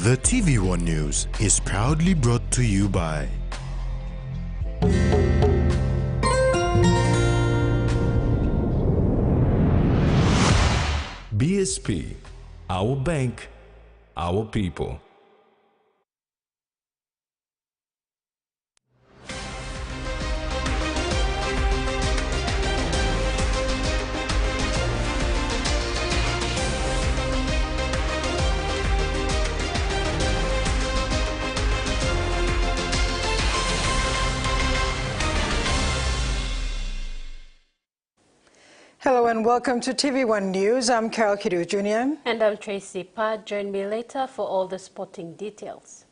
The TVWAN News is proudly brought to you by BSP, our bank, our people. Hello and welcome to TV1 News. I'm Carol Kidu Jr. And I'm Tracy Pat. Join me later for all the sporting details.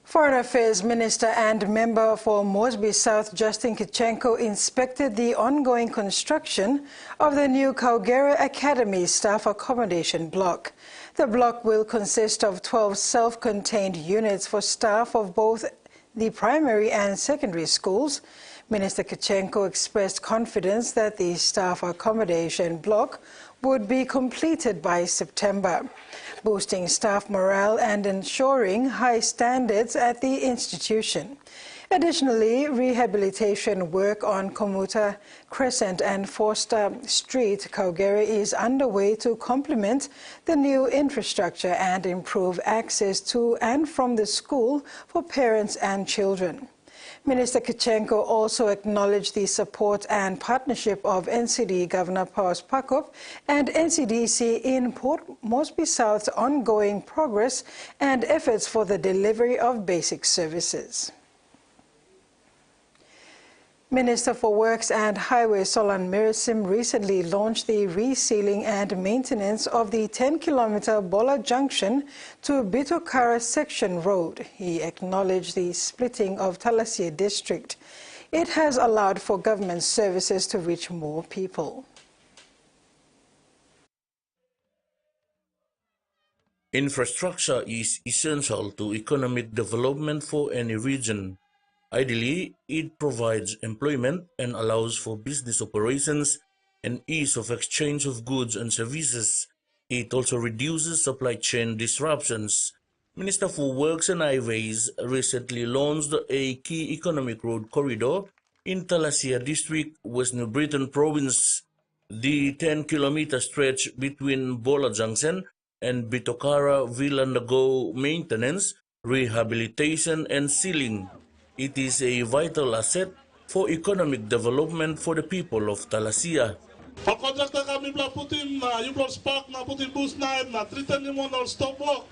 Foreign Affairs Minister and member for Mosby South, Justin Kichenko, inspected the ongoing construction of the new Kaugere Academy staff accommodation block. The block will consist of 12 self-contained units for staff of both the primary and secondary schools. Minister Kichenko expressed confidence that the staff accommodation block would be completed by September, boosting staff morale and ensuring high standards at the institution. Additionally, rehabilitation work on Commuter Crescent and Forster Street, Kaugere, is underway to complement the new infrastructure and improve access to and from the school for parents and children. Minister Kichenko also acknowledged the support and partnership of NCD Governor Paus Pakop and NCDC in Port Moresby South's ongoing progress and efforts for the delivery of basic services. Minister for Works and Highways Solan Mirisim recently launched the resealing and maintenance of the 10-kilometer Bola Junction to Bitokara section road. He acknowledged the splitting of Talasia district. It has allowed for government services to reach more people. Infrastructure is essential to economic development for any region. Ideally, it provides employment and allows for business operations and ease of exchange of goods and services. It also reduces supply chain disruptions. Minister for Works and Highways recently launched a key economic road corridor in Talasia District, West New Britain Province. The 10-kilometer stretch between Bola Junction and Bitokara will undergo maintenance, rehabilitation, and sealing. It is a vital asset for economic development for the people of Talasia. Pagkontrakta kami bla putin na yung spark na putin bus na na tritan mo na stop walk.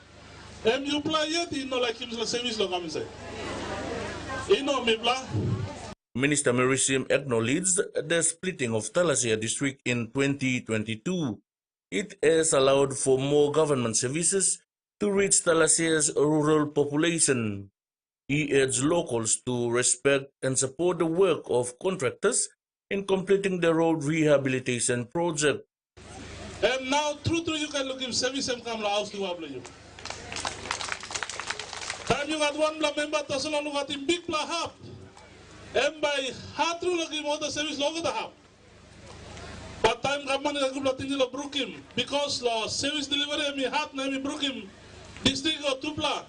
You play yet no like him service lo kami say. Ino me bla. Minister Mirisim acknowledged the splitting of Talasia district in 2022. It has allowed for more government services to reach Talasia's rural population. He urged locals to respect and support the work of contractors in completing the road rehabilitation project. And now, true, you can look him service and come house to you. Time you got one member to solo look at him big pla hub. And by hard to look him all the service longer the hub. But time government is going to brook him because the service delivery me hard na me brook him district or tupla.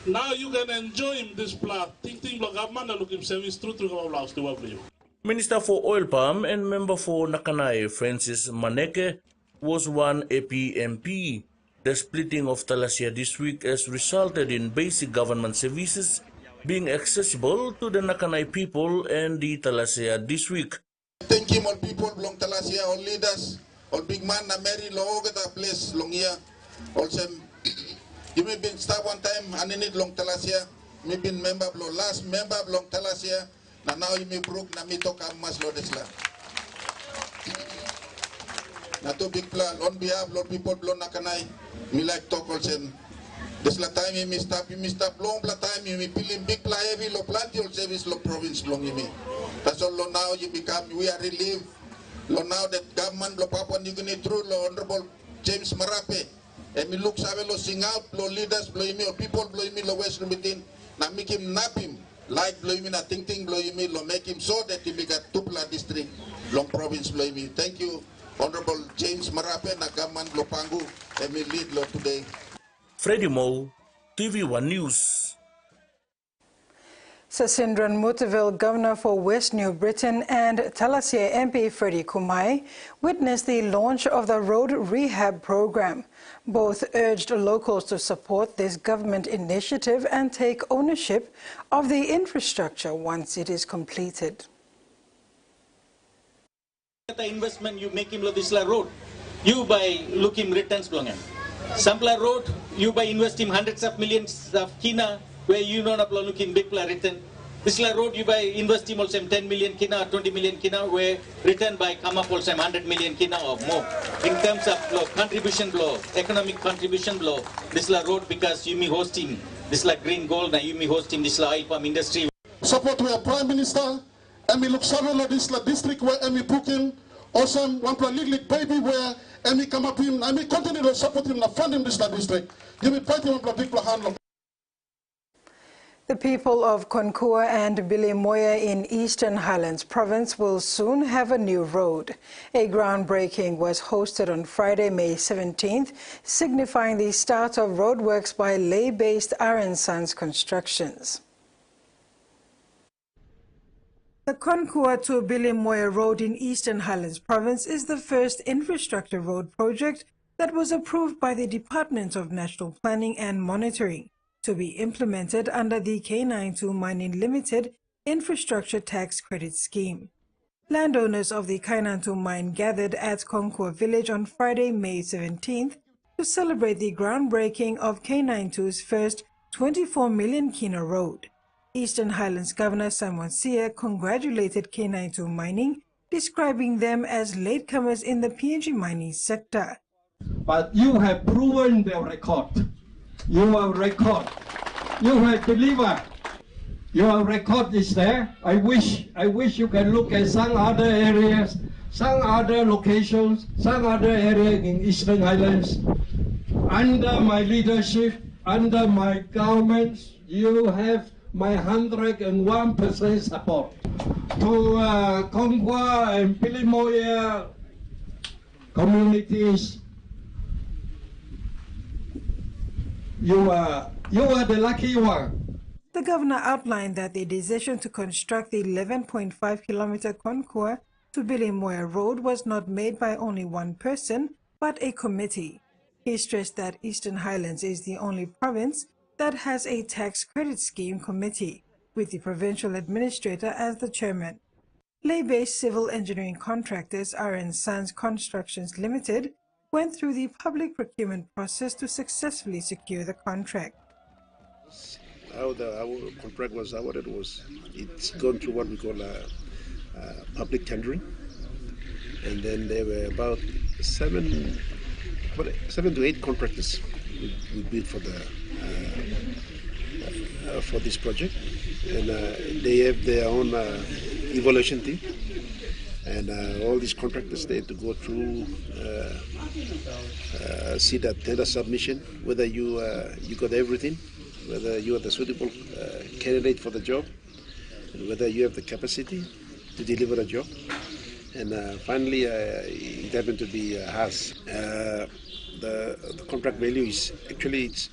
Now you can enjoy this plot. Think government looking service through house to work for you. Minister for Oil Palm and member for Nakanai, Francis Maneke, was one APMP. The splitting of Talasia district has resulted in basic government services being accessible to the Nakanai people and the Talasia district. Thank you all people belong Talasia, all leaders, all big man na Mary Logo the place long here. Also you may been staff one time and in it long Talasia, may been member of last member of long Talasia, now you may broke na me talk mas lodesla. Na to big plan on behalf of people blow nakanay, me like talk also. This la time you may stop long la time you may feeling big plan heavy lo plant your service lo province long you may. That's all lo now you become we are relieved. Lo now that government lo Papua New Guinea through lo honorable James Marape. And me look sabe lo sing out, lo leaders blow me, or people blow me, lo West Numitin, na make him nap him, like blow me, na ting blow me, lo make him so that he be got Tupla district, long province blow me. Thank you, Honorable James Marape, na government lo pangu, and me lead lo today. Freddie Moe, TVWAN News. Sasindran Mutaville, Governor for West New Britain, and Thalassia MP Freddie Kumai witnessed the launch of the road rehab program. Both urged locals to support this government initiative and take ownership of the infrastructure once it is completed. The investment you make in Lodisla Road, you by looking returns belong. Sampler Road, you by investing hundreds of millions of kina, where you don't have looking big return. This road you by investing also 10 million kina or 20 million kina, where return by come up also 100 million kina or more. In terms of contribution blow, economic contribution blow, this road because you me hosting this green gold, now you me hosting this oil palm industry. Support we are Prime Minister, and we look several this district where and we booking awesome one league baby where and we come up him and we continue to support him and fund him this district. You will fight him one big hand. The people of Konkua and Bilimoya in Eastern Highlands Province will soon have a new road. A groundbreaking was hosted on Friday, May 17th, signifying the start of roadworks by Lae-based Sons Constructions. The Konkua to Bilimoya Road in Eastern Highlands Province is the first infrastructure road project that was approved by the Department of National Planning and Monitoring to be implemented under the K92 Mining Limited Infrastructure Tax Credit Scheme. Landowners of the K92 mine gathered at Konkua Village on Friday, May 17th to celebrate the groundbreaking of K92's first 24 million kina road. Eastern Highlands Governor Simon Sia congratulated K92 Mining, describing them as latecomers in the PNG mining sector. But you have proven their record. Your record, you have delivered. Your record is there. I wish you can look at some other areas, some other locations, some other area in Eastern Highlands. Under my leadership, under my government, you have my 101% support. To Konkua and Bilimoya communities, you are the lucky one. The governor outlined that the decision to construct the 11.5-kilometer Konkua to Bilimoya Road was not made by only one person, but a committee. He stressed that Eastern Highlands is the only province that has a tax credit scheme committee, with the provincial administrator as the chairman. Lae-based civil engineering contractors Sons Constructions Limited went through the public procurement process to successfully secure the contract. How our contract was awarded was, it's gone through what we call public tendering, and then there were about seven to eight contractors we bid for this project, and they have their own evaluation team. And all these contractors, they have to go through, see that tender submission, whether you got everything, whether you are the suitable candidate for the job, and whether you have the capacity to deliver the job. And finally, it happened to be us. The contract value is actually, it's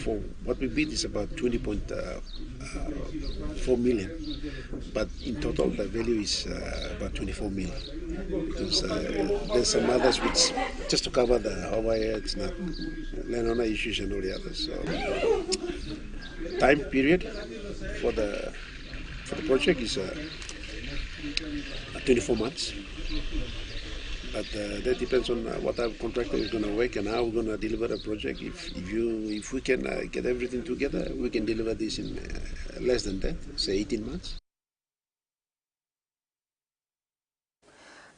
for what we bid is about 20.4 million, but in total the value is about 24 million, because there's some others which just to cover the overheads, not landowner issues and all the others. So time period for the project is 24 months. But that depends on what our contractor is going to work and how we're going to deliver the project. If we can get everything together, we can deliver this in less than that, say 18 months.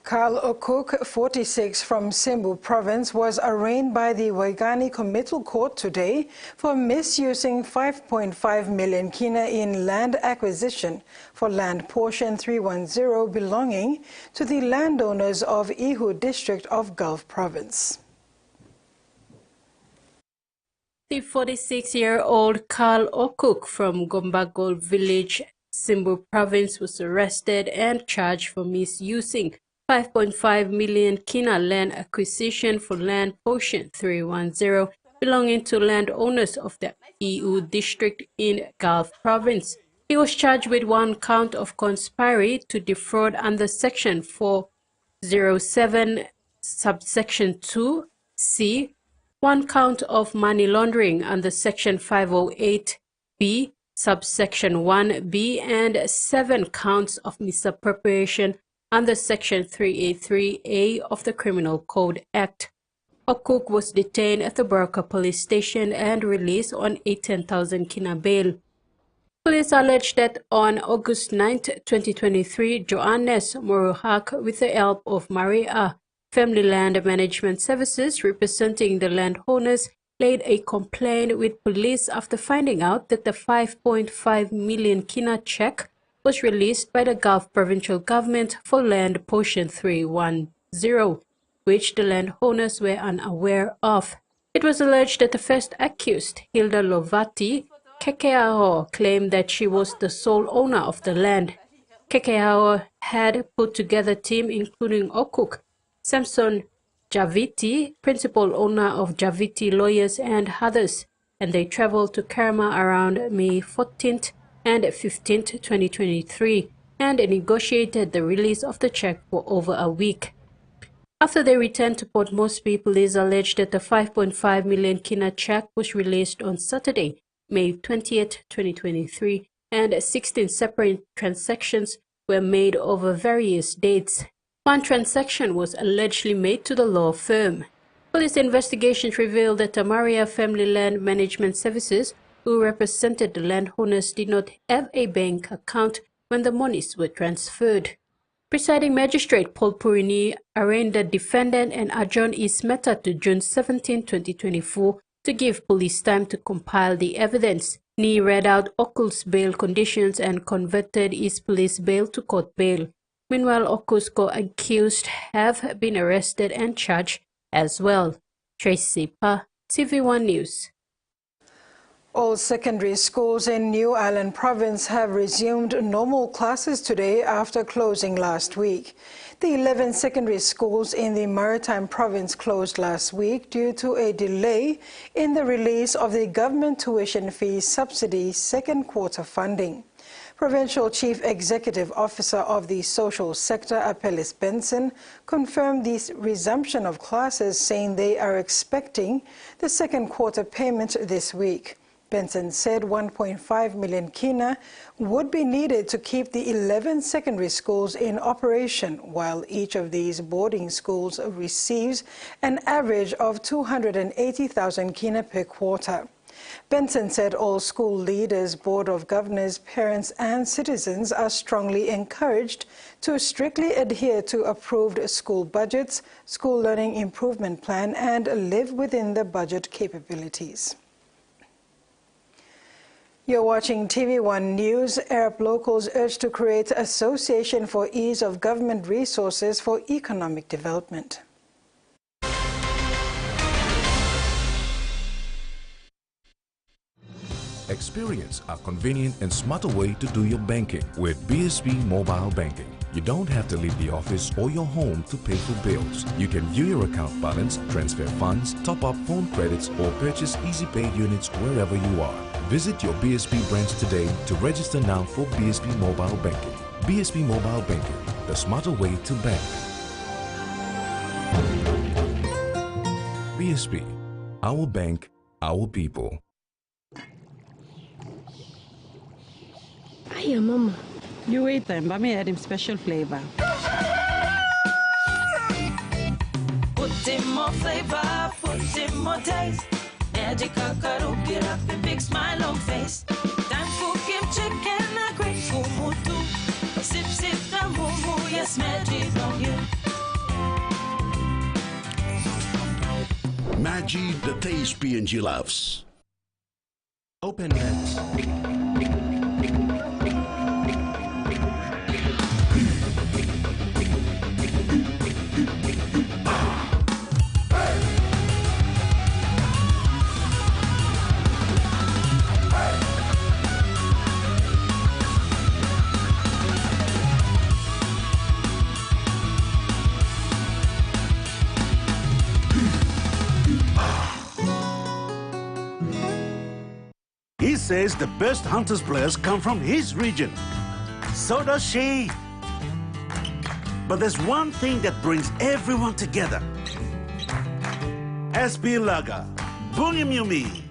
Carl O'Cook, 46, from Simbu Province, was arraigned by the Waigani Committal Court today for misusing 5.5 million kina in land acquisition for land portion 310 belonging to the landowners of Ihu District of Gulf Province. The 46-year-old Carl O'Cook from Gombagol Village, Simbu Province, was arrested and charged for misusing 5.5 million kina land acquisition for land portion 310 belonging to landowners of the EU district in Gulf province. He was charged with 1 count of conspiracy to defraud under Section 407, subsection 2C, 1 count of money laundering under Section 508B, subsection 1B, and 7 counts of misappropriation under Section 383A of the Criminal Code Act. Okuk was detained at the Burka police station and released on a 10,000 kina bail. Police alleged that on August 9, 2023, Johannes Moruhak, with the help of Maria Family Land Management Services representing the landowners, laid a complaint with police after finding out that the 5.5 million kina check was released by the Gulf provincial government for land portion 310, which the landowners were unaware of. It was alleged that the first accused, Hilda Lovati Kekeao, claimed that she was the sole owner of the land. Kekeao had put together a team including Okuk, Samson Javiti, principal owner of Javiti Lawyers, and others, and they traveled to Kerma around May 14th and 15th, 2023, and negotiated the release of the check for over a week. After they returned to Port Moresby, police alleged that the 5.5 million kina check was released on Saturday, May 20th, 2023, and 16 separate transactions were made over various dates. 1 transaction was allegedly made to the law firm. Police investigations revealed that the Maria Family Land Management Services, who represented the landowners, did not have a bank account when the monies were transferred. Presiding Magistrate Paul Purini arraigned the defendant and adjourned his matter to June 17, 2024 to give police time to compile the evidence. Ni read out Okul's bail conditions and converted his police bail to court bail. Meanwhile, Oku's co-accused have been arrested and charged as well. Tracy Pa, TVWAN News. All secondary schools in New Ireland Province have resumed normal classes today after closing last week. The 11 secondary schools in the Maritime Province closed last week due to a delay in the release of the government tuition fee subsidy second quarter funding. Provincial Chief Executive Officer of the Social Sector, Apellis Benson, confirmed the resumption of classes, saying they are expecting the second quarter payment this week. Benson said 1.5 million kina would be needed to keep the 11 secondary schools in operation, while each of these boarding schools receives an average of 280,000 kina per quarter. Benson said all school leaders, Board of Governors, parents and citizens are strongly encouraged to strictly adhere to approved school budgets, school learning improvement plan, and live within the budget capabilities. You're watching TV1 News. Arab locals urge to create Association for Ease of Government Resources for Economic Development. Experience a convenient and smarter way to do your banking with BSB Mobile Banking. You don't have to leave the office or your home to pay for bills. You can view your account balance, transfer funds, top up phone credits, or purchase Easy Pay units wherever you are. Visit your BSB branch today to register now for BSB Mobile Banking. BSB Mobile Banking, the smarter way to bank. BSB, our bank, our people. Hiya, Mama. You wait then, but me add him special flavor. Put in more flavor, put in more taste. Magical karu, get up a big smile on face. Time for kim chicken, a great kumutu. Sip, sip, the moo, yes, magic on you. Maggi, the taste PNG loves. Open net. says the best Hunters players come from his region. So does she. But there's one thing that brings everyone together. SB Lager, Bunyam Yumi.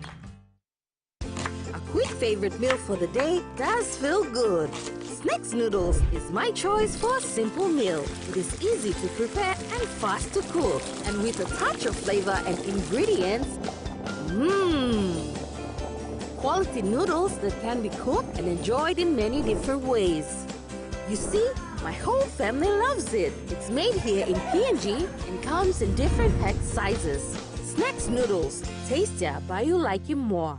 A quick favorite meal for the day does feel good. Snacks noodles is my choice for a simple meal. It is easy to prepare and fast to cook. And with a touch of flavor and ingredients, quality noodles that can be cooked and enjoyed in many different ways. You see, my whole family loves it. It's made here in PNG and comes in different pack sizes. Snacks noodles, tastier but you like it more.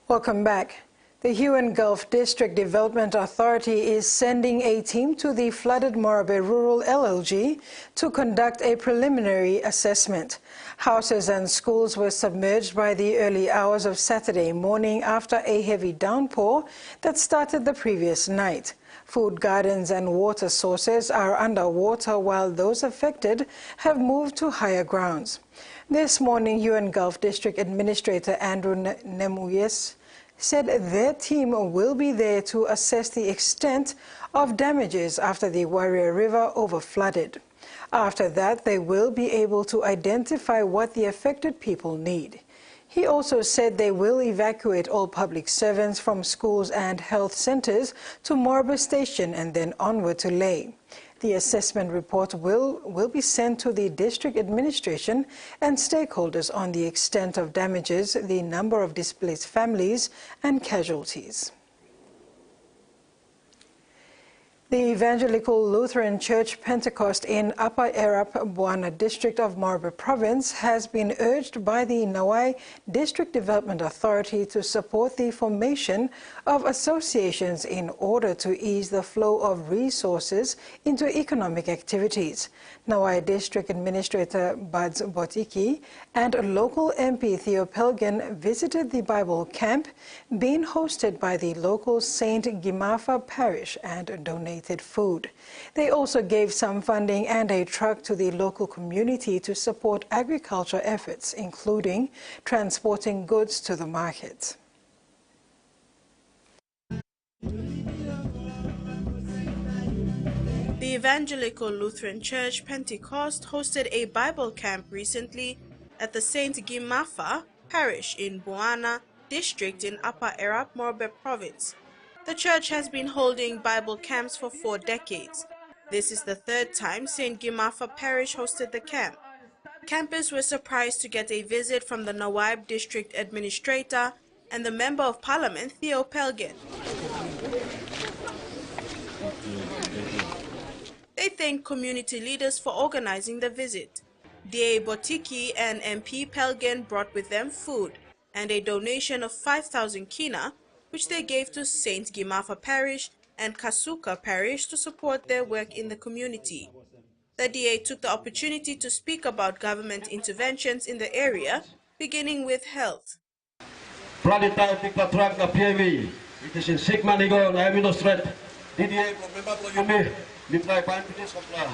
Welcome back. The Huon Gulf District Development Authority is sending a team to the flooded Morabe Rural LLG to conduct a preliminary assessment. Houses and schools were submerged by the early hours of Saturday morning after a heavy downpour that started the previous night. Food gardens and water sources are underwater while those affected have moved to higher grounds. This morning, Huon Gulf District Administrator Andrew Nemuyes said their team will be there to assess the extent of damages after the Warrior River overflooded. After that, they will be able to identify what the affected people need. He also said they will evacuate all public servants from schools and health centers to Morabe Station and then onward to Lae. The assessment report will be sent to the district administration and stakeholders on the extent of damages, the number of displaced families and casualties. The Evangelical Lutheran Church Pentecost in Upper Erap, Buana district of Morabe province has been urged by the Nawai District Development Authority to support the formation of associations in order to ease the flow of resources into economic activities. Nawai District Administrator Buds Botiki and local MP Theo Pelgen visited the Bible camp being hosted by the local St. Gimafa Parish and donated food. They also gave some funding and a truck to the local community to support agriculture efforts, including transporting goods to the market. The Evangelical Lutheran Church Pentecost hosted a Bible camp recently at the St. Gimafa Parish in Buana district in Upper Erap, Morabe province. The church has been holding Bible camps for 4 decades. This is the 3rd time St. Gimafa Parish hosted the camp. Campers were surprised to get a visit from the Nawab District Administrator and the Member of Parliament Theo Pelgen. They thanked community leaders for organizing the visit. DA Botiki and MP Pelgen brought with them food and a donation of 5,000 kina, which they gave to St. Gimafa Parish and Kasuka Parish to support their work in the community. The DA took the opportunity to speak about government interventions in the area, beginning with health. Planeta Tikla Truck na PNG, it is in Sigma Nigo na Emino Street. DDA problema po yumi, liplay pa impidis kompla.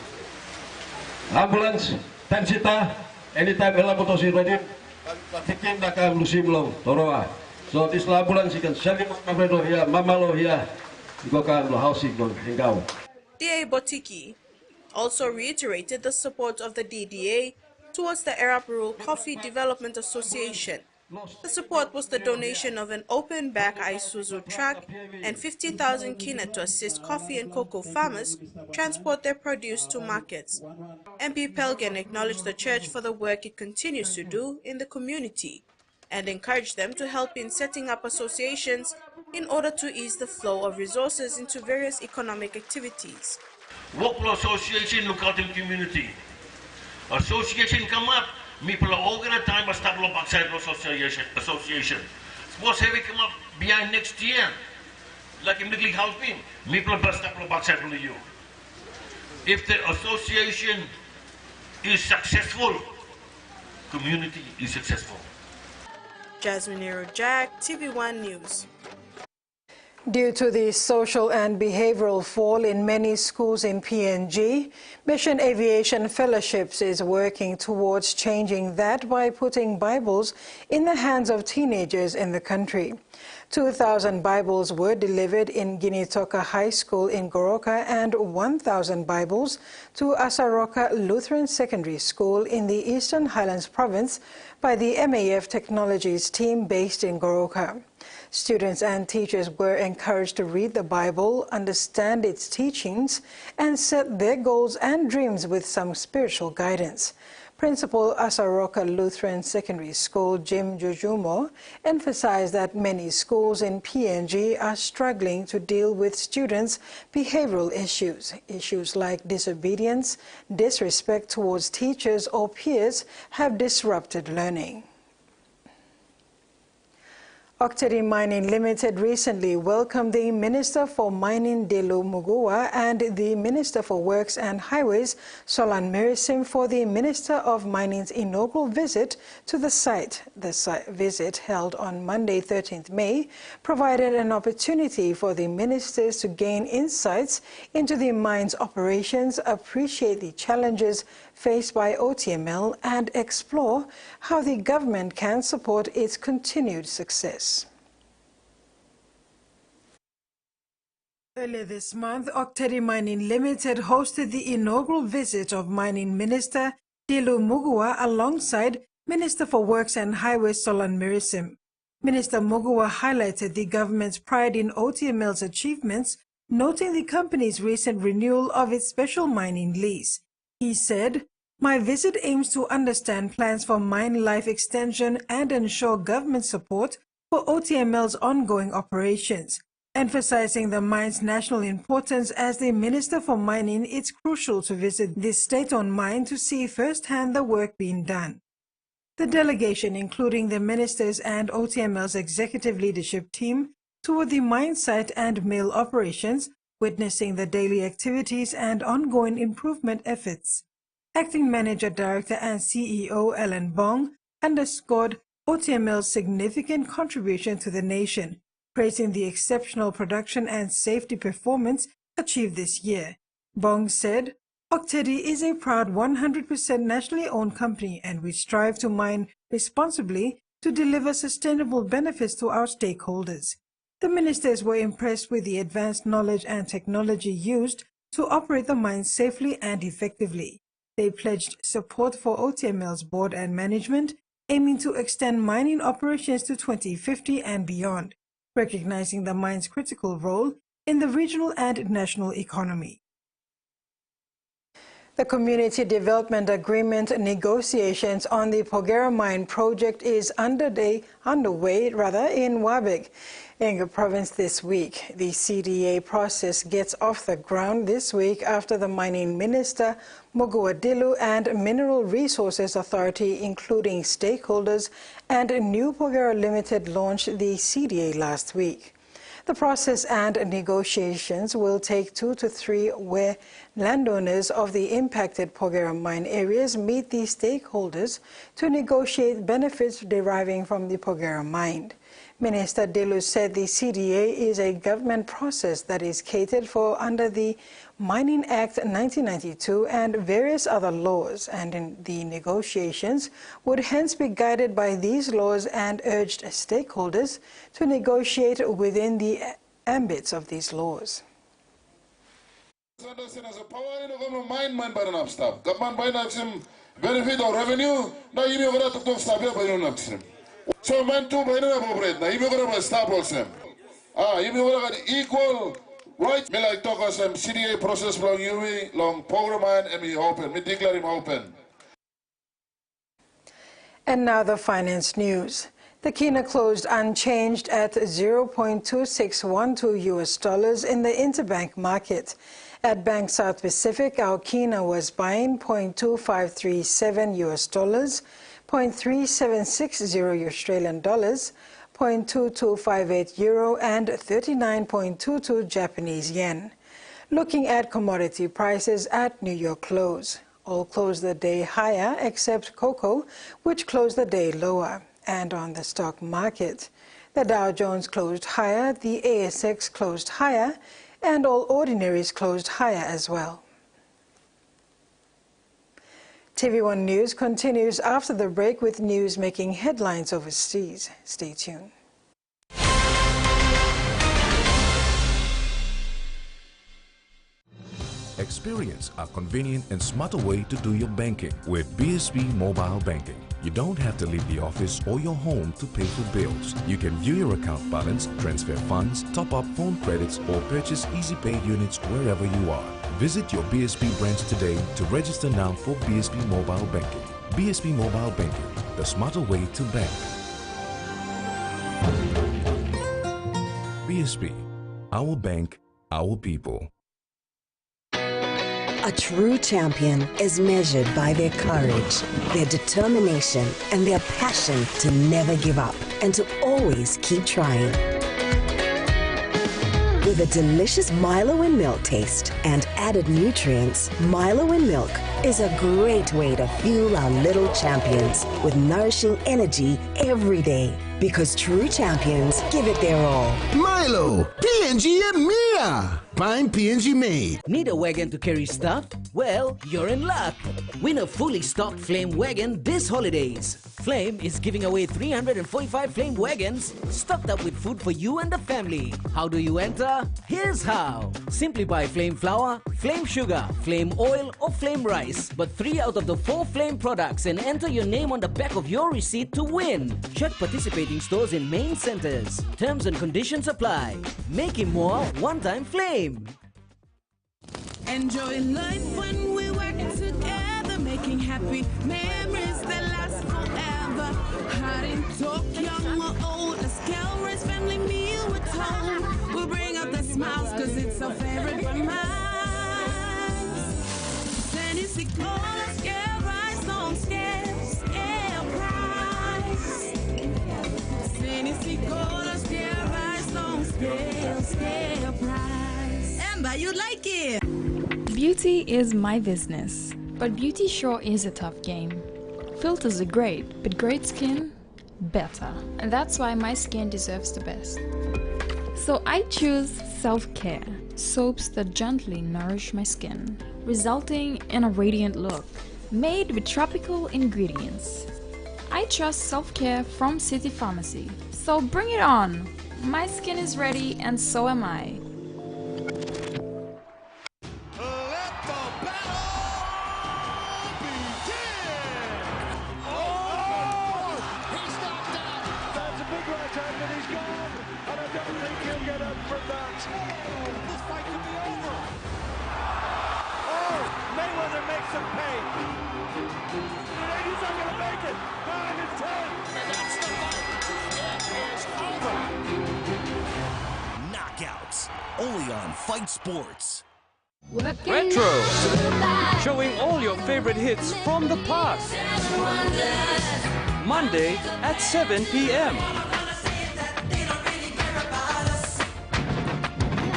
Ambulance, tensita, anytime hela po to si Redim, patikin na ka lusim long, toroa. So this ambulance you can send him mabredo here, mamalo here, go ka lo housing don hingaw. DA Botiki also reiterated the support of the DDA towards the Arab Rural Coffee Development Association The support was the donation of an open-back Isuzu truck and 50,000 kina to assist coffee and cocoa farmers transport their produce to markets. MP Pelgen acknowledged the church for the work it continues to do in the community and encouraged them to help in setting up associations in order to ease the flow of resources into various economic activities. Workflow association look out in community. Association come up, me pula organ time a stable backside association. Suppose heavy come up behind next year, like in Middle helping, me pula stable backside from you. If the association is successful, community is successful. Jasmine Nero Jack, TVWAN News. Due to the social and behavioral fall in many schools in PNG, Mission Aviation Fellowships is working towards changing that by putting Bibles in the hands of teenagers in the country. 2,000 Bibles were delivered in Ginitoka High School in Goroka and 1,000 Bibles to Asaroka Lutheran Secondary School in the Eastern Highlands Province by the MAF Technologies team based in Goroka. Students and teachers were encouraged to read the Bible, understand its teachings, and set their goals and dreams with some spiritual guidance. Principal Asaroka Lutheran Secondary School Jim Jujumo emphasized that many schools in PNG are struggling to deal with students' behavioral issues like disobedience, disrespect towards teachers or peers have disrupted learning. Octedi Mining Limited recently welcomed the Minister for Mining Delu Mugua and the Minister for Works and Highways Solan Mirisim for the Minister of Mining's inaugural visit to the site. The visit, held on Monday 13th May, provided an opportunity for the ministers to gain insights into the mine's operations, appreciate the challenges faced by OTML, and explore how the government can support its continued success. Earlier this month, Octedi Mining Limited hosted the inaugural visit of Mining Minister Delu Mugua alongside Minister for Works and Highways Solan Mirisim. Minister Mugua highlighted the government's pride in OTML's achievements, noting the company's recent renewal of its special mining lease. He said, "My visit aims to understand plans for mine life extension and ensure government support for OTML's ongoing operations. Emphasizing the mine's national importance as the Minister for Mining, it's crucial to visit this state-owned mine to see firsthand the work being done." The delegation, including the ministers and OTML's executive leadership team, toured the mine site and mill operations, witnessing the daily activities and ongoing improvement efforts. Acting Manager Director and CEO Ellen Bong underscored OTML's significant contribution to the nation, praising the exceptional production and safety performance achieved this year. Bong said, "Octedi is a proud 100% nationally owned company, and we strive to mine responsibly to deliver sustainable benefits to our stakeholders." The ministers were impressed with the advanced knowledge and technology used to operate the mine safely and effectively. They pledged support for OTML's board and management, aiming to extend mining operations to 2050 and beyond, recognizing the mine's critical role in the regional and national economy. The Community Development Agreement negotiations on the Pogera Mine project is underway in Wabig, Enga Province this week. The CDA process gets off the ground this week after the Mining Minister, Mugua Delu, and Mineral Resources Authority, including stakeholders, and New Pogera Limited launched the CDA last week. The process and negotiations will take 2 to 3 where landowners of the impacted Pogera mine areas meet the stakeholders to negotiate benefits deriving from the Pogera mine. Minister Delu said the CDA is a government process that is catered for under the Mining Act 1992 and various other laws, and in the negotiations would hence be guided by these laws, and urged stakeholders to negotiate within the ambits of these laws. Benefit or revenue, now you may have to stop here by no So man too by na operate na ibe ko na stop also. Ibe ko na equal right. Me like talk as CDA process long UV long program and me open. Me declare him open. And now the finance news. The kina closed unchanged at $0.2612 in the interbank market. At Bank South Pacific, our kina was buying $0.2537, $0.3760 Australian dollars, €0.2258 and 39.22 Japanese yen. Looking at commodity prices at New York close. All closed the day higher except cocoa, which closed the day lower. And on the stock market, the Dow Jones closed higher, the ASX closed higher, and all ordinaries closed higher as well. TVWAN News continues after the break with news making headlines overseas. Stay tuned. Experience a convenient and smarter way to do your banking with BSB Mobile Banking. You don't have to leave the office or your home to pay for bills. You can view your account balance, transfer funds, top up phone credits, or purchase Easy Pay units wherever you are. Visit your BSB branch today to register now for BSB Mobile Banking. BSB Mobile Banking, the smarter way to bank. BSB, our bank, our people. A true champion is measured by their courage, their determination, and their passion to never give up and to always keep trying. With a delicious Milo in milk taste and added nutrients, Milo in milk is a great way to fuel our little champions with nourishing energy every day. Because true champions give it their all. Milo, PNG and Mia. Find PNG made. Need a wagon to carry stuff? Well, you're in luck. Win a fully stocked Flame wagon this holidays. Flame is giving away 345 Flame wagons stocked up with food for you and the family. How do you enter? Here's how. Simply buy Flame flour, Flame sugar, Flame oil or Flame rice. But 3 out of the 4 Flame products and enter your name on the back of your receipt to win. Check participating stores in main centers. Terms and conditions apply. Make it more one-time Flame. Enjoy life when we work together, making happy memories that last forever. Hot in talk, young or old, a scale-raised family meal with home. We'll bring out the smiles cause it's our favorite from us. Tennessee cola, scale rice on scale price. Tennessee cola, scale rice on scale price. Amber, you like it? Beauty is my business, but beauty sure is a tough game. Filters are great, but great skin, better. And that's why my skin deserves the best. So I choose self-care, soaps that gently nourish my skin, resulting in a radiant look, made with tropical ingredients. I trust self-care from City Pharmacy. So bring it on! My skin is ready and so am I. Only on Fight Sports. Retro, showing all your favorite hits from the past. Monday at 7 p.m.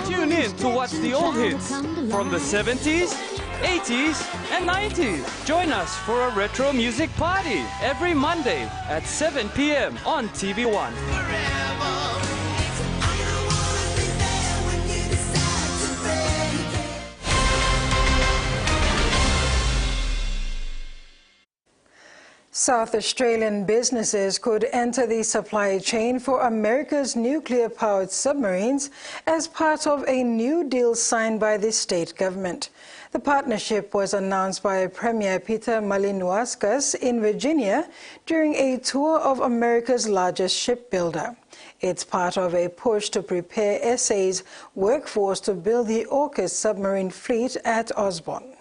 Tune in to watch the old hits from the 70s, 80s, and 90s. Join us for a retro music party every Monday at 7 p.m. on TVWAN. South Australian businesses could enter the supply chain for America's nuclear-powered submarines as part of a new deal signed by the state government. The partnership was announced by Premier Peter Malinauskas in Virginia during a tour of America's largest shipbuilder. It's part of a push to prepare SA's workforce to build the AUKUS submarine fleet at Osborne.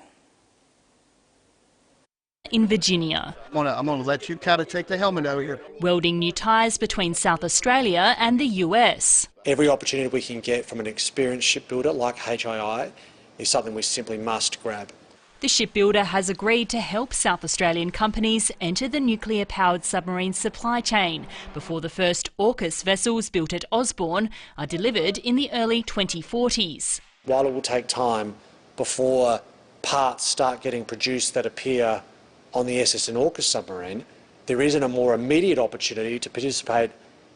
In Virginia. I'm going to let you kind of take the helmet over here. Welding new ties between South Australia and the US. Every opportunity we can get from an experienced shipbuilder like HII is something we simply must grab. The shipbuilder has agreed to help South Australian companies enter the nuclear-powered submarine supply chain before the first AUKUS vessels built at Osborne are delivered in the early 2040s. While it will take time before parts start getting produced that appear on the SS and AUKUS submarine, there isn't a more immediate opportunity to participate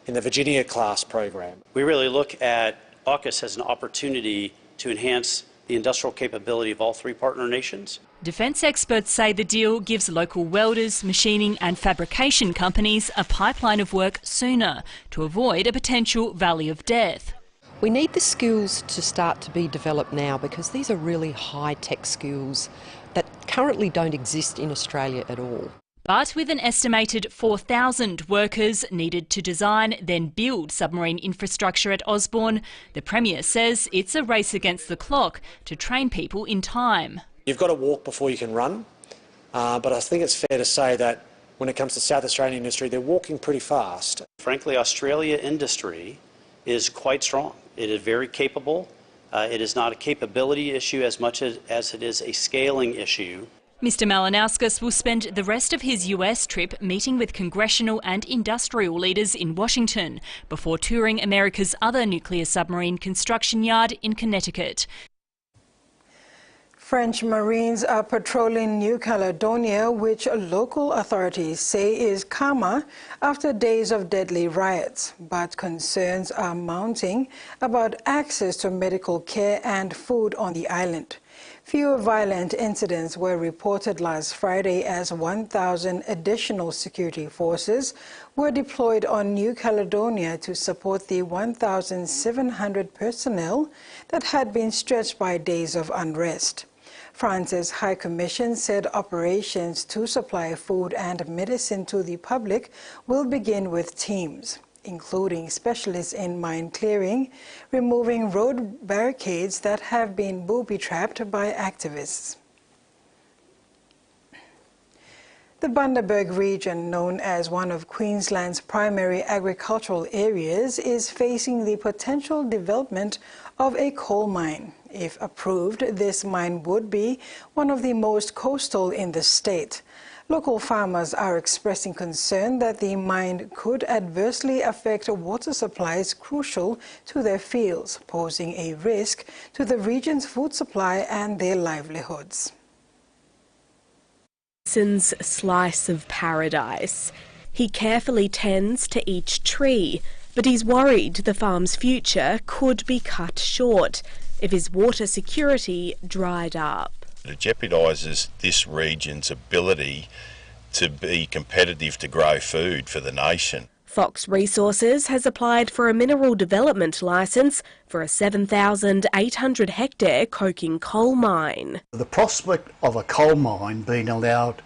in the Virginia-class program. We really look at AUKUS as an opportunity to enhance the industrial capability of all three partner nations. Defence experts say the deal gives local welders, machining and fabrication companies a pipeline of work sooner to avoid a potential valley of death. We need the skills to start to be developed now because these are really high-tech skills that currently don't exist in Australia at all. But with an estimated 4,000 workers needed to design, then build submarine infrastructure at Osborne, the Premier says it's a race against the clock to train people in time. You've got to walk before you can run, but I think it's fair to say that when it comes to South Australian industry, they're walking pretty fast. Frankly, Australia industry is quite strong. It is very capable. It is not a capability issue as much as it is a scaling issue. Mr Malinauskas will spend the rest of his US trip meeting with congressional and industrial leaders in Washington before touring America's other nuclear submarine construction yard in Connecticut. French Marines are patrolling New Caledonia, which local authorities say is calmer after days of deadly riots. But concerns are mounting about access to medical care and food on the island. Fewer violent incidents were reported last Friday as 1,000 additional security forces were deployed on New Caledonia to support the 1,700 personnel that had been stretched by days of unrest. France's High Commission said operations to supply food and medicine to the public will begin with teams, including specialists in mine clearing, removing road barricades that have been booby-trapped by activists. The Bundaberg region, known as one of Queensland's primary agricultural areas, is facing the potential development of a coal mine. If approved, this mine would be one of the most coastal in the state. Local farmers are expressing concern that the mine could adversely affect water supplies crucial to their fields, posing a risk to the region's food supply and their livelihoods. Jason's slice of paradise. He carefully tends to each tree, but he's worried the farm's future could be cut short if his water security dried up. It jeopardises this region's ability to be competitive to grow food for the nation. Fox Resources has applied for a mineral development licence for a 7,800 hectare coking coal mine. The prospect of a coal mine being allowed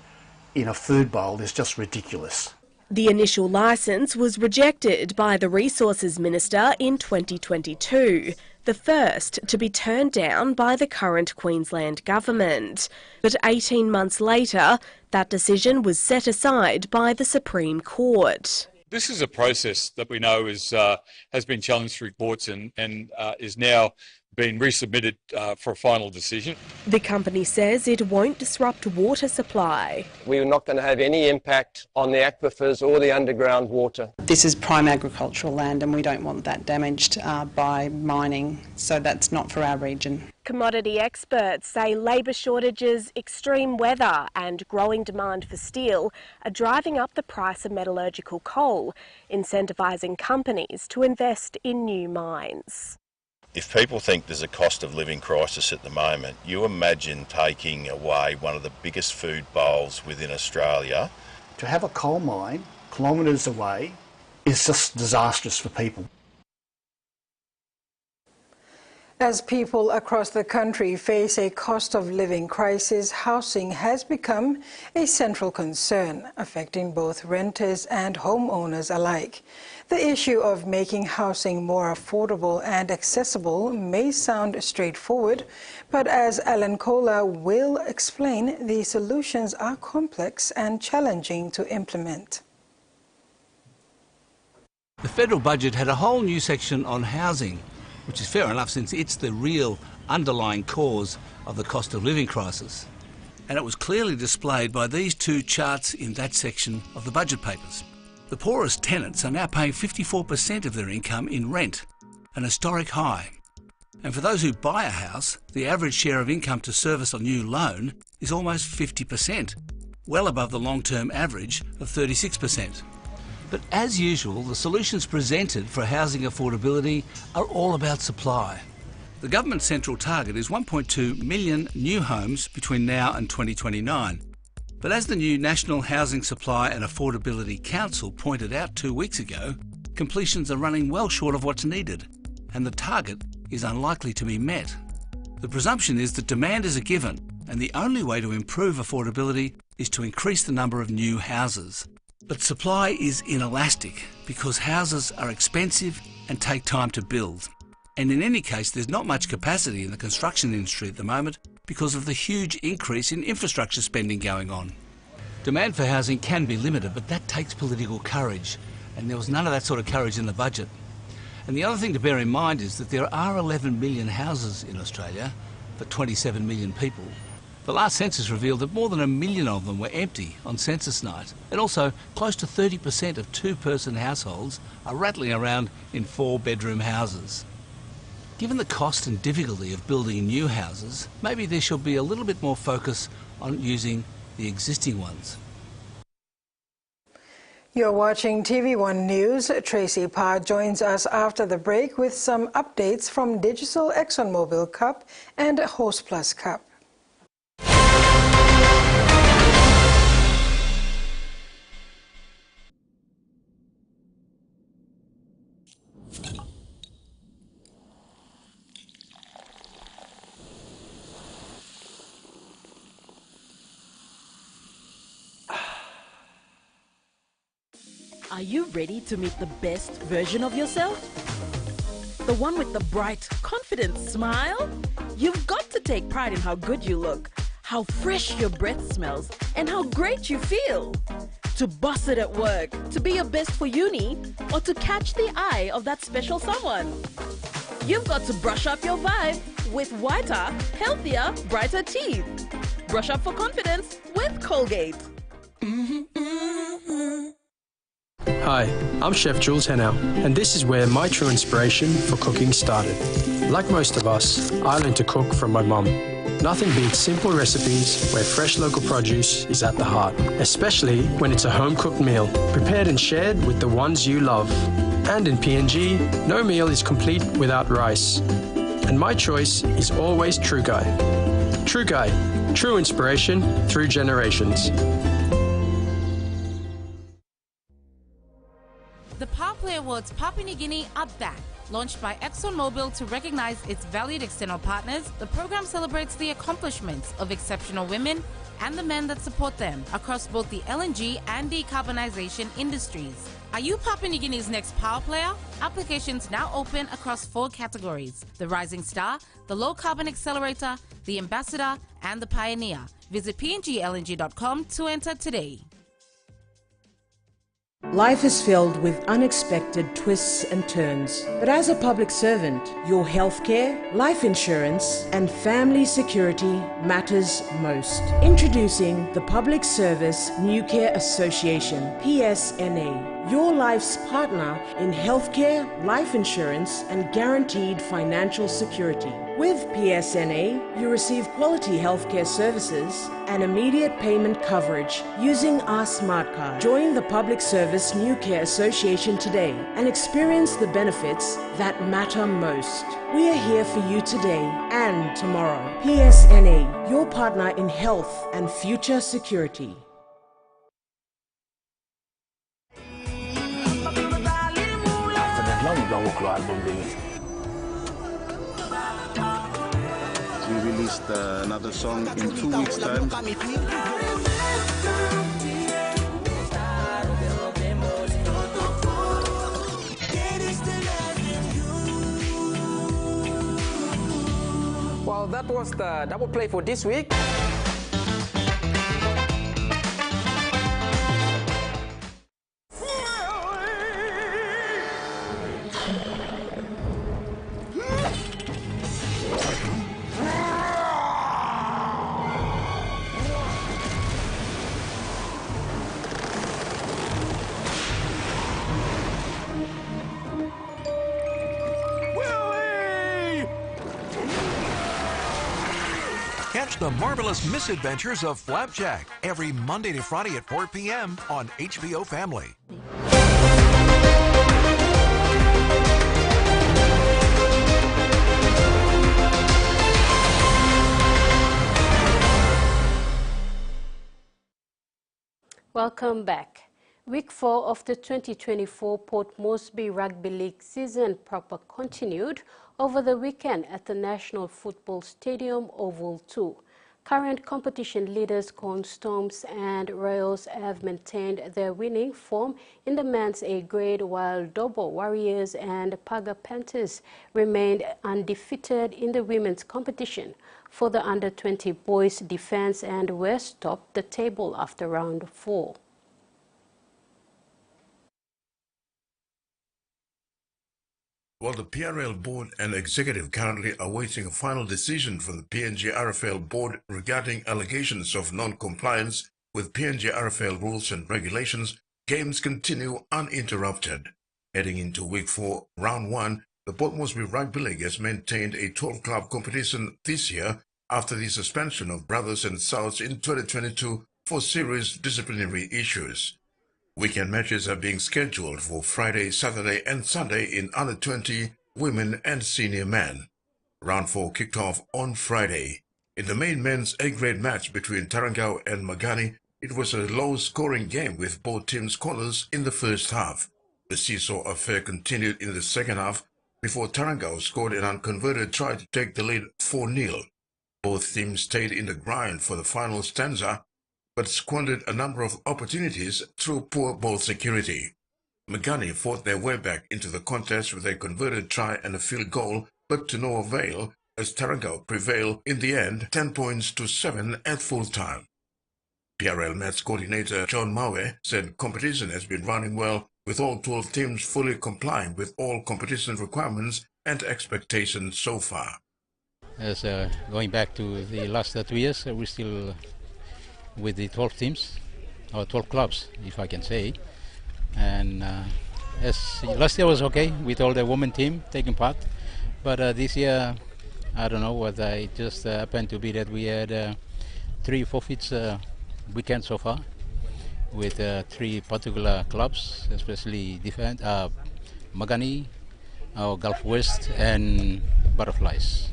in a food bowl is just ridiculous. The initial licence was rejected by the Resources Minister in 2022, the first to be turned down by the current Queensland government. But 18 months later, that decision was set aside by the Supreme Court. This is a process that we know has been challenged through courts and is now being resubmitted for a final decision. The company says it won't disrupt water supply. We're not going to have any impact on the aquifers or the underground water. This is prime agricultural land and we don't want that damaged by mining, so that's not for our region. Commodity experts say labour shortages, extreme weather and growing demand for steel are driving up the price of metallurgical coal, incentivising companies to invest in new mines. If people think there's a cost of living crisis at the moment, you imagine taking away one of the biggest food bowls within Australia To have a coal mine kilometres away is just disastrous for people. As people across the country face a cost of living crisis, housing has become a central concern, affecting both renters and homeowners alike. The issue of making housing more affordable and accessible may sound straightforward, but as Alan Kohler will explain, the solutions are complex and challenging to implement. The federal budget had a whole new section on housing, which is fair enough since it's the real underlying cause of the cost of living crisis. And it was clearly displayed by these two charts in that section of the budget papers. The poorest tenants are now paying 54% of their income in rent, an historic high. And for those who buy a house, the average share of income to service a new loan is almost 50%, well above the long-term average of 36%. But as usual, the solutions presented for housing affordability are all about supply. The government's central target is 1.2 million new homes between now and 2029. But as the new National Housing Supply and Affordability Council pointed out 2 weeks ago, completions are running well short of what's needed, and the target is unlikely to be met. The presumption is that demand is a given, and the only way to improve affordability is to increase the number of new houses. But supply is inelastic because houses are expensive and take time to build. And in any case, there's not much capacity in the construction industry at the moment because of the huge increase in infrastructure spending going on. Demand for housing can be limited, but that takes political courage, and there was none of that sort of courage in the budget. And the other thing to bear in mind is that there are 11 million houses in Australia for 27 million people. The last census revealed that more than 1 million of them were empty on census night, and also close to 30% of two-person households are rattling around in 4-bedroom houses. Given the cost and difficulty of building new houses, maybe there should be a little bit more focus on using the existing ones. You're watching TVWAN News. Tracy Parr joins us after the break with some updates from Digital ExxonMobil Cup and Host Plus Cup. Are you ready to meet the best version of yourself? The one with the bright, confident smile? You've got to take pride in how good you look, how fresh your breath smells, and how great you feel. To boss it at work, to be your best for uni, or to catch the eye of that special someone. You've got to brush up your vibe with whiter, healthier, brighter teeth. Brush up for confidence with Colgate. Hi, I'm Chef Jules Henow, and this is where my true inspiration for cooking started. Like most of us, I learned to cook from my mum. Nothing beats simple recipes where fresh local produce is at the heart, especially when it's a home-cooked meal, prepared and shared with the ones you love. And in PNG, no meal is complete without rice. And my choice is always True Guy. True Guy, true inspiration through generations. The Power Play Awards Papua New Guinea are back. Launched by ExxonMobil to recognize its valued external partners, the program celebrates the accomplishments of exceptional women and the men that support them across both the LNG and decarbonisation industries. Are you Papua New Guinea's next power player? Applications now open across 4 categories: the Rising Star, the Low Carbon Accelerator, the Ambassador and the Pioneer. Visit pnglng.com to enter today. Life is filled with unexpected twists and turns. But as a public servant, your healthcare, life insurance, and family security matters most. Introducing the Public Service New Care Association, PSNA. Your life's partner in healthcare, life insurance, and guaranteed financial security. With PSNA, you receive quality healthcare services and immediate payment coverage using our smart card. Join the Public Service New Care Association today and experience the benefits that matter most. We are here for you today and tomorrow. PSNA, your partner in health and future security. folklore album release. We released another song in 2 weeks' time. Well, that was the double play for this week. Catch the marvelous misadventures of Flapjack every Monday to Friday at 4 p.m. on HBO Family. Welcome back. Week 4 of the 2024 Port Moresby Rugby League season proper continued over the weekend at the National Football Stadium Oval 2. Current competition leaders Cornstorms and Royals have maintained their winning form in the men's A grade, while Dobo Warriors and Paga Panthers remained undefeated in the women's competition. For the under-20 boys, Defence and West topped the table after round 4. While the PRL board and executive currently awaiting a final decision from the PNG RFL board regarding allegations of non-compliance with PNG RFL rules and regulations, games continue uninterrupted. Heading into week 4, round 1, the Port Moresby Rugby League has maintained a 12-club competition this year after the suspension of Brothers and Souths in 2022 for serious disciplinary issues. Weekend matches are being scheduled for Friday, Saturday and Sunday in under-20 women and senior men. Round 4 kicked off on Friday. In the main men's A-grade match between Tarangao and Magani, it was a low-scoring game with both teams corners in the first half. The seesaw affair continued in the second half before Tarangao scored an unconverted try to take the lead 4-0. Both teams stayed in the grind for the final stanza, but squandered a number of opportunities through poor ball security. Magani fought their way back into the contest with a converted try and a field goal, but to no avail as Tarangao prevailed in the end 10 points to 7 at full time. PRL match coordinator John Mawe said competition has been running well, with all 12 teams fully complying with all competition requirements and expectations so far. As going back to the last 2 years, we're still with the 12 teams, or 12 clubs, if I can say. And as last year was okay with all the women team taking part, but this year, I don't know what it just happened to be that we had 3 forfeits weekend so far with 3 particular clubs, especially Defence, Magani, Gulf West and Butterflies.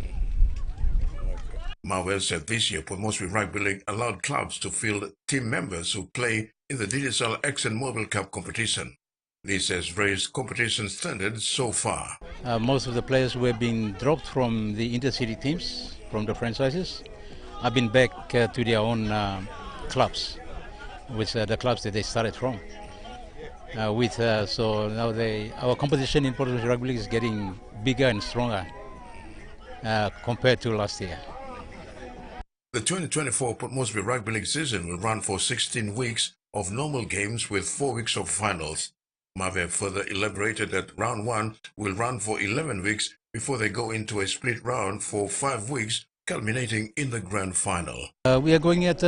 Marvel said this year Port Moresby Rugby League allowed clubs to field team members who play in the DSL ExxonMobil Cup competition. This has raised competition standards so far. Most of the players who have been dropped from the intercity teams, from the franchises, have been back to their own clubs, with the clubs that they started from. So now our competition in Port Moresby Rugby League is getting bigger and stronger compared to last year. The 2024 Port Moresby Rugby League season will run for 16 weeks of normal games with 4 weeks of finals. Mave further elaborated that round 1 will run for 11 weeks before they go into a split round for 5 weeks, culminating in the grand final. We are going at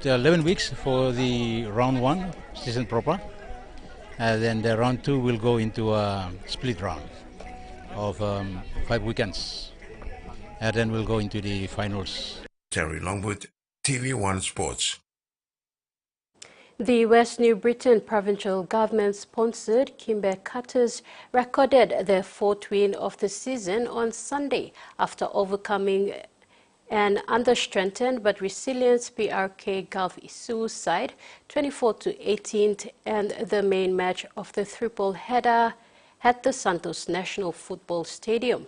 11 weeks for the round 1 season proper, and then the round 2 will go into a split round of 5 weekends. And then we'll go into the finals. Terry Longwood, TVWAN Sports. The West New Britain provincial government-sponsored Kimber Cutters recorded their 4th win of the season on Sunday after overcoming an under-strengthened but resilient PRK Gulf Isu side 24-18, and the main match of the triple header at the Santos National Football Stadium.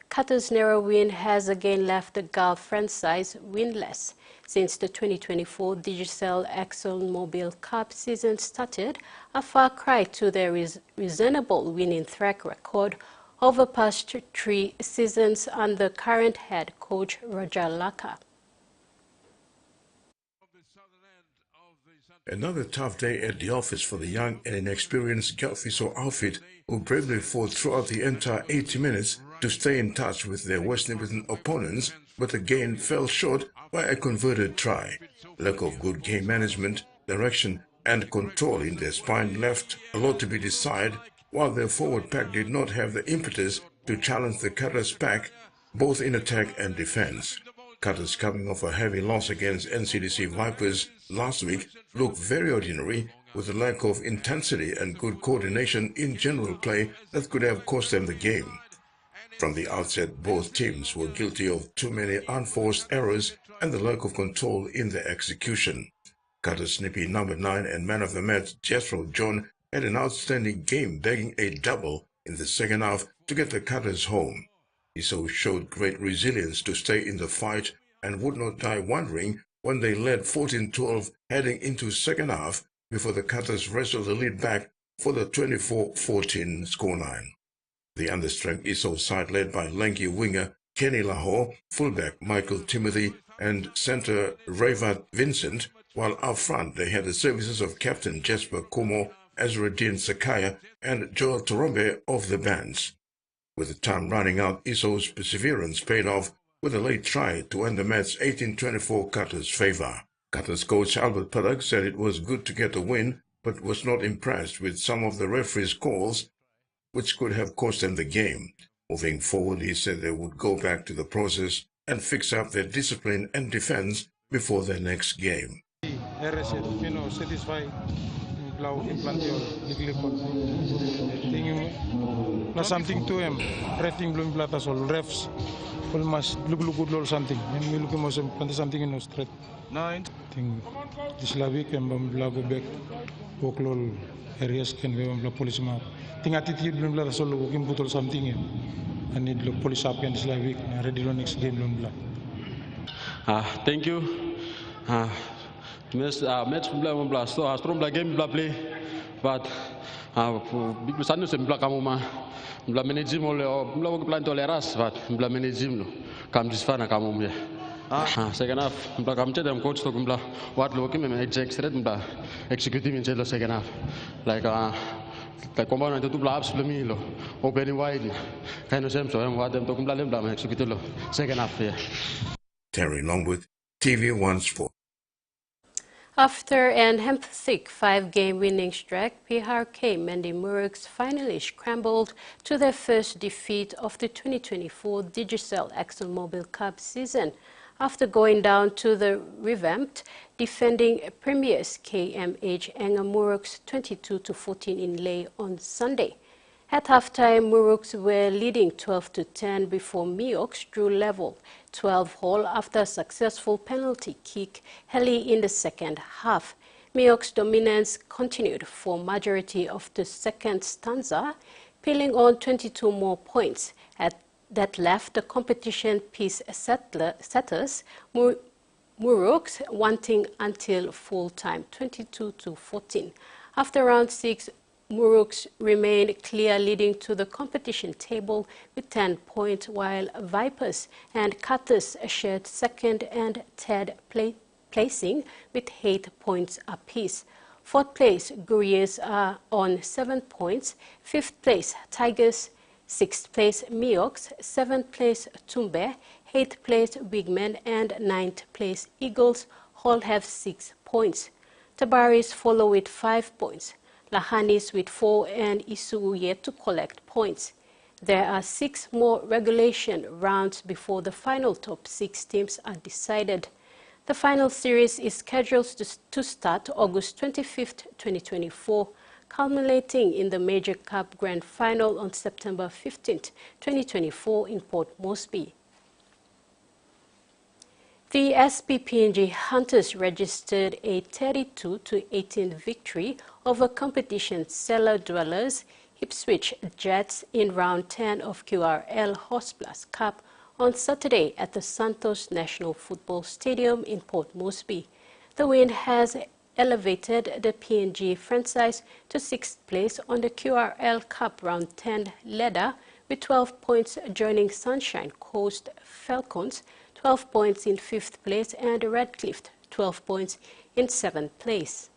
Qatar's narrow win has again left the Gulf franchise winless. Since the 2024 Digicel ExxonMobil Cup season started, a far cry to their reasonable winning track record over past 3 seasons under current head coach Roger Laka. Another tough day at the office for the young and inexperienced Gelfiso outfit, who bravely fought throughout the entire 80 minutes to stay in touch with their West Indian opponents, but again fell short by a converted try. Lack of good game management, direction, and control in their spine left a lot to be desired, while their forward pack did not have the impetus to challenge the Qatar's pack, both in attack and defense. Qatar's coming off a heavy loss against NCDC Vipers last week looked very ordinary, with a lack of intensity and good coordination in general play that could have cost them the game. From the outset, both teams were guilty of too many unforced errors and the lack of control in their execution. Qatar's snippy number 9 and man of the match Jethro John had an outstanding game, bagging a double in the second half to get the Qatars home. He so showed great resilience to stay in the fight and would not die wondering when they led 14-12 heading into second half before the Qatars wrestled the lead back for the 24-14 scoreline. The understrength ISO side led by lanky winger Kenny Lahore, fullback Michael Timothy and centre Rayvat Vincent, while up front they had the services of Captain Jesper Kumo, Azruddin Sakaya and Joel Torombe of the bands. With the time running out, ISO's perseverance paid off with a late try to end the match 18-24 Qatar's favour. Qatar's coach Albert Paddock said it was good to get a win, but was not impressed with some of the referee's calls, which could have cost them the game. Moving forward, he said they would go back to the process and fix up their discipline and defence before their next game. Something to him, rating belum platasol refs, mas lug-lugud lol something. Yang miluki mo something in straight. Nine. Ting dislawi kem bam blago back, woklol areas ken bam bla police ma. Ting attitude belum platasol lug kim putol something ya. And need look police up and dislawi ready lo next game belum bla. Thank you. Match belum bla so astrom bla game bla play, but big sanu sem bla kamu ma. Mbla managim ole mbla ko plan toleras vat mbla managim lo kam disfana kamu mye second half mbla kam chedam coach to mbla wat lo ke me execute mbla executive in chelo second half like combine to bla apps lo mi lo opening wide kind of same so em wat dem to mbla lem mbla execute lo second half. Terry Longwood, TVWAN Sport. After an emphatic 5-game winning streak, PRK Mendy Muruks finally scrambled to their first defeat of the 2024 Digicel ExxonMobil Cup season after going down to the revamped defending premiers KMH Muruks 22-14 in Leh on Sunday. At halftime, Muruks were leading 12-10 before Miox drew level 12-all after a successful penalty kick early in the second half. Miox dominance continued for majority of the second stanza, piling on 22 more points. That left the competition pace setters Muruks wanting until full-time 22-14. After round 6, Muruks remained clear, leading to the competition table with 10 points, while Vipers and Qatars shared second and third placing with 8 points apiece. Fourth place, Gurriers are on 7 points. Fifth place, Tigers. Sixth place, Miox. Seventh place, Tumbe. Eighth place, Wigmen. And ninth place, Eagles. All have 6 points. Tabaris follow with 5 points. Lahanis with 4 and Isu yet to collect points. There are 6 more regulation rounds before the final top 6 teams are decided. The final series is scheduled to start August 25th, 2024, culminating in the Major Cup Grand Final on September 15th, 2024 in Port Moresby. The SP-PNG Hunters registered a 32-18 victory over competition cellar dwellers Ipswich Jets in round 10 of QRL Hostplus Cup on Saturday at the Santos National Football Stadium in Port Moresby. The win has elevated the PNG franchise to 6th place on the QRL Cup round 10 ladder with 12 points, joining Sunshine Coast Falcons 12 points in 5th place and Redcliffe 12 points in 7th place.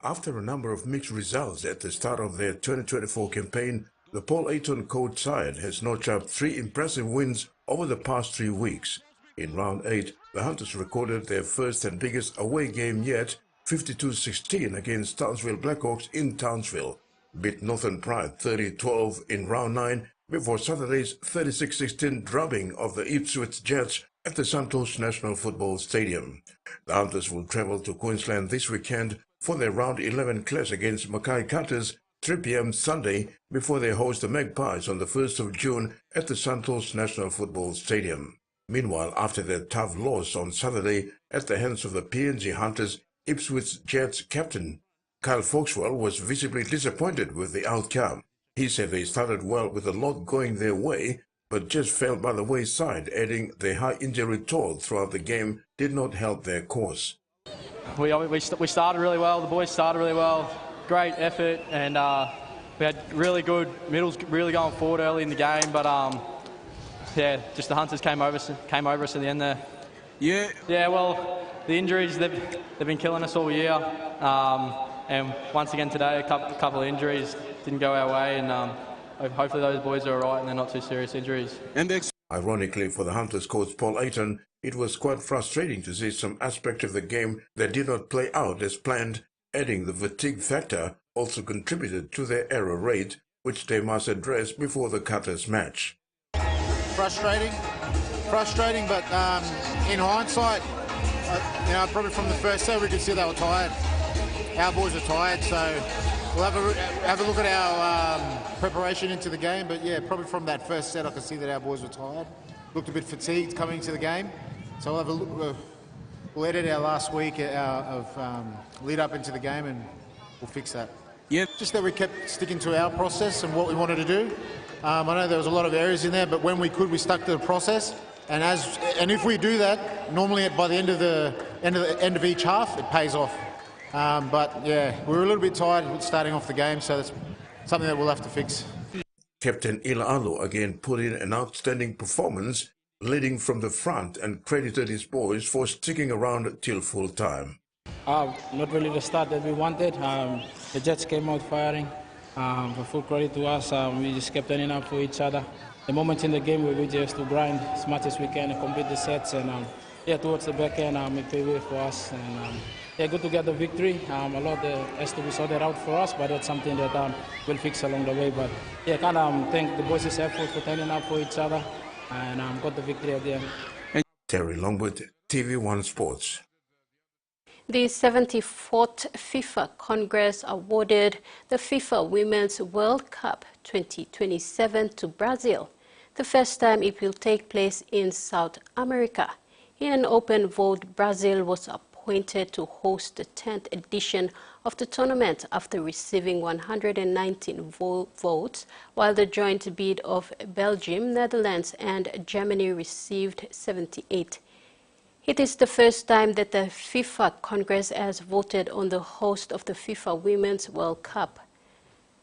After a number of mixed results at the start of their 2024 campaign, the Paul Ayton coach side has notched up 3 impressive wins over the past 3 weeks. In round 8, the Hunters recorded their first and biggest away game yet, 52-16 against Townsville Blackhawks in Townsville, beat Northern Pride 30-12 in round 9 before Saturday's 36-16 drubbing of the Ipswich Jets at the Santos National Football Stadium. The Hunters will travel to Queensland this weekend for their round 11 clash against Mackay Cutters 3 p.m. Sunday before they host the Magpies on the 1st of June at the Santos National Football Stadium. Meanwhile, after their tough loss on Saturday at the hands of the PNG Hunters, Ipswich Jets captain Kyle Foxwell was visibly disappointed with the outcome. He said they started well with a lot going their way, but just fell by the wayside, adding the high injury toll throughout the game did not help their cause. We started really well, the boys started really well, great effort, and we had really good middles really going forward early in the game, but yeah, just the Hunters came over us in the end there. Yeah, well, the injuries, they've been killing us all year, and once again today, a couple of injuries didn't go our way, and hopefully those boys are all right and they're not too serious injuries. Ironically, for the Hunters coach Paul Ayton, it was quite frustrating to see some aspect of the game that did not play out as planned, adding the fatigue factor also contributed to their error rate, which they must address before the Cutters match. Frustrating, but in hindsight, probably from the first set we could see they were tired. Our boys are tired, so we'll have a look at our preparation into the game. But yeah, probably from that first set, I could see that our boys were tired. Looked a bit fatigued coming into the game. So we'll have a look. We'll edit our last week of lead up into the game, and we'll fix that. Yeah. Just that we kept sticking to our process and what we wanted to do. I know there was a lot of areas in there, but when we could, we stuck to the process. And if we do that, normally by the end of each half, it pays off. But yeah, we were a little bit tired starting off the game, so that's something that we'll have to fix. Captain Ila'alo again put in an outstanding performance, leading from the front, and credited his boys for sticking around till full time. Not really the start that we wanted. The Jets came out firing. For full credit to us, we just kept turning up for each other. The moment in the game we just to grind as much as we can and complete the sets, and yeah, towards the back end, it paid way for us. And yeah, good to get the victory. A lot has to be sorted out for us, but that's something that we'll fix along the way. But yeah, thank the boys' effort for turning up for each other, and got the victory at the end. Terry Longwood, TVWAN Sports. The 74th FIFA Congress awarded the FIFA Women's World Cup 2027 to Brazil, the first time it will take place in South America. In an open vote, Brazil was appointed to host the 10th edition of the tournament after receiving 119 votes, while the joint bid of Belgium, Netherlands and Germany received 78. It is the first time that the FIFA Congress has voted on the host of the FIFA Women's World Cup.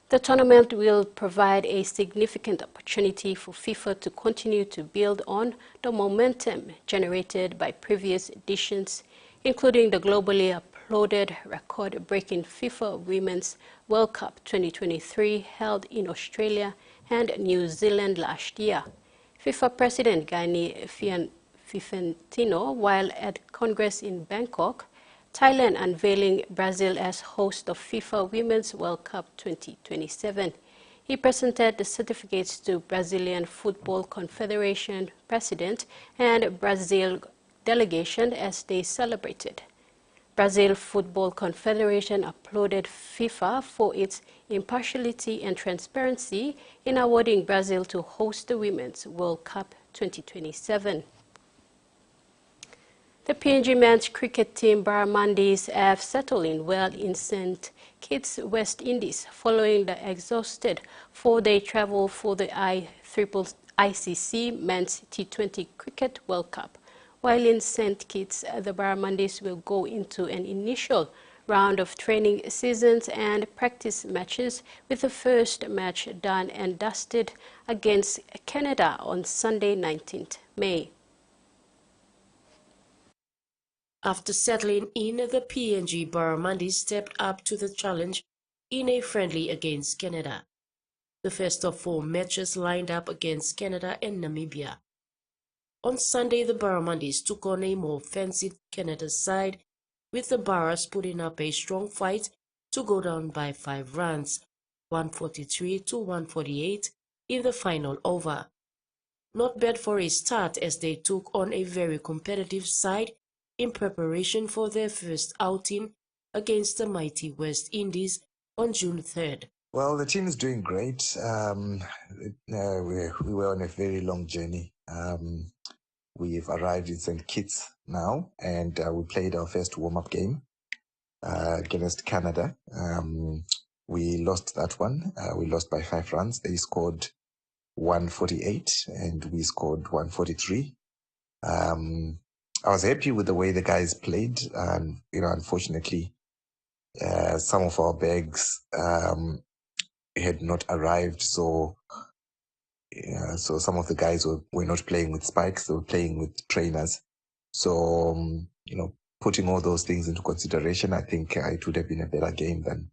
The tournament will provide a significant opportunity for FIFA to continue to build on the momentum generated by previous editions, including the globally applauded record-breaking FIFA Women's World Cup 2023 held in Australia and New Zealand last year. FIFA President Gianni Infantino, while at Congress in Bangkok, Thailand unveiling Brazil as host of FIFA Women's World Cup 2027. He presented the certificates to Brazilian Football Confederation President and Brazil delegation as they celebrated. Brazil Football Confederation applauded FIFA for its impartiality and transparency in awarding Brazil to host the Women's World Cup 2027. The PNG men's cricket team Barramundis have settled in well in St. Kitts, West Indies, following the exhausted four-day travel for the ICC Men's T20 Cricket World Cup. While in St. Kitts, the Barramundis will go into an initial round of training seasons and practice matches, with the first match done and dusted against Canada on Sunday, 19th May. After settling in, the PNG Barramundis stepped up to the challenge in a friendly against Canada, the first of 4 matches lined up against Canada and Namibia. On Sunday, the Barramundis took on a more offensive Canada side, with the Barras putting up a strong fight to go down by 5 runs, 143 to 148 in the final over. Not bad for a start, as they took on a very competitive side in preparation for their first outing against the mighty West Indies on June 3rd. Well, the team is doing great. We were on a very long journey. We've arrived in St. Kitts now, and we played our first warm-up game against Canada. We lost that one. We lost by 5 runs. They scored 148 and we scored 143. I was happy with the way the guys played. Unfortunately, some of our bags had not arrived, so some of the guys were not playing with spikes; they were playing with trainers. So, putting all those things into consideration, I think it would have been a better game than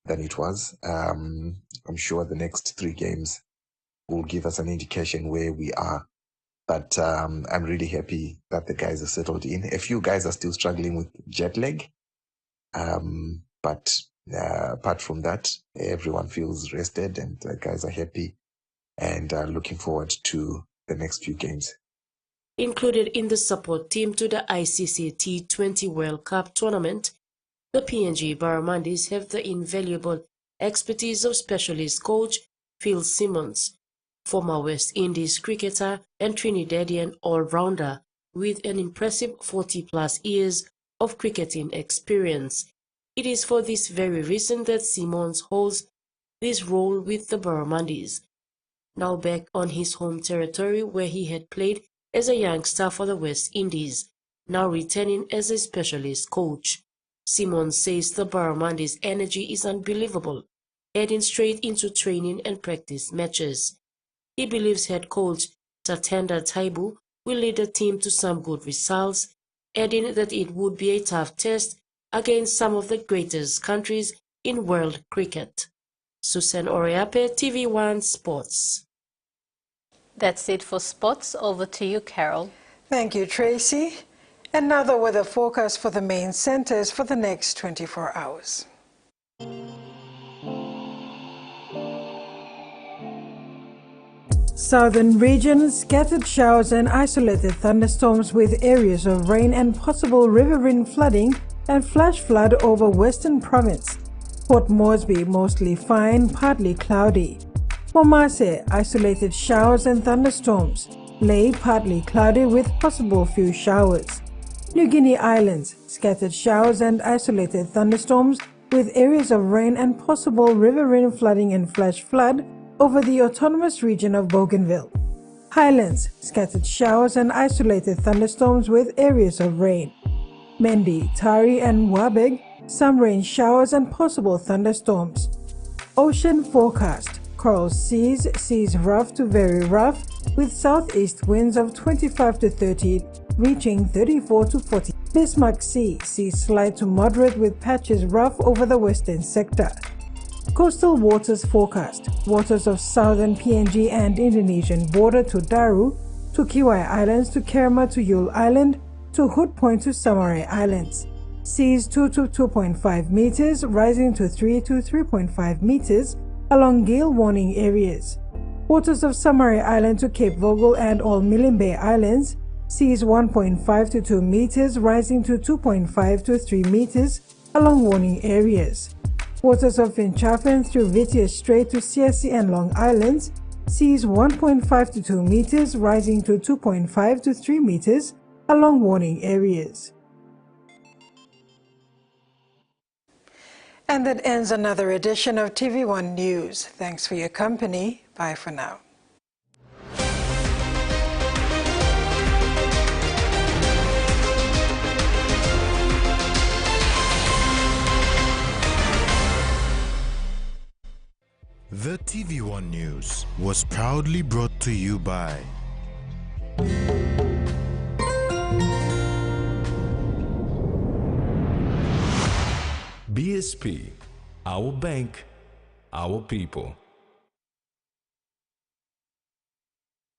it was. I'm sure the next 3 games will give us an indication where we are. But I'm really happy that the guys are settled in. A few guys are still struggling with jet lag. But apart from that, everyone feels rested and the guys are happy and looking forward to the next few games. Included in the support team to the ICC T20 World Cup tournament, the PNG Barramundis have the invaluable expertise of specialist coach Phil Simmons, former West Indies cricketer and Trinidadian all-rounder with an impressive 40-plus years of cricketing experience. It is for this very reason that Simmons holds this role with the Barramundis. Now back on his home territory, where he had played as a youngster for the West Indies, now returning as a specialist coach. Simmons says the Barramundis' energy is unbelievable, heading straight into training and practice matches. He believes head coach Tatenda Taibu will lead the team to some good results, adding that it would be a tough test against some of the greatest countries in world cricket. Susan Oriape, TVWAN Sports. That's it for sports. Over to you, Carol. Thank you, Tracy. And now the weather forecast for the main centers for the next 24 hours. Southern region, scattered showers and isolated thunderstorms with areas of rain and possible riverine flooding and flash flood over western province. Port Moresby, mostly fine, partly cloudy. Momase, isolated showers and thunderstorms. Lae, partly cloudy with possible few showers. New Guinea Islands, scattered showers and isolated thunderstorms with areas of rain and possible riverine flooding and flash flood over the autonomous region of Bougainville. Highlands, scattered showers and isolated thunderstorms with areas of rain. Mendi, Tari and Wabeg, some rain showers and possible thunderstorms. Ocean forecast, coral seas, seas rough to very rough with southeast winds of 25 to 30, reaching 34 to 40. Bismarck Sea, seas slight to moderate with patches rough over the western sector. Coastal waters forecast, waters of southern PNG and Indonesian border to Daru, to Kiwai Islands, to Kerma to Yule Island, to Hood Point to Samarai Islands. Seas 2 to 2.5 meters, rising to 3 to 3.5 meters along gale warning areas. Waters of Samarai Island to Cape Vogel and all Milimbe Islands, seas 1.5 to 2 meters, rising to 2.5 to 3 meters along warning areas. Waters of Finchafen through Vitius Strait to Siasi and Long Islands, seas 1.5 to 2 meters, rising to 2.5 to 3 meters along warning areas. And that ends another edition of TV1 News. Thanks for your company. Bye for now. The TV1 News was proudly brought to you by BSP, our bank, our people.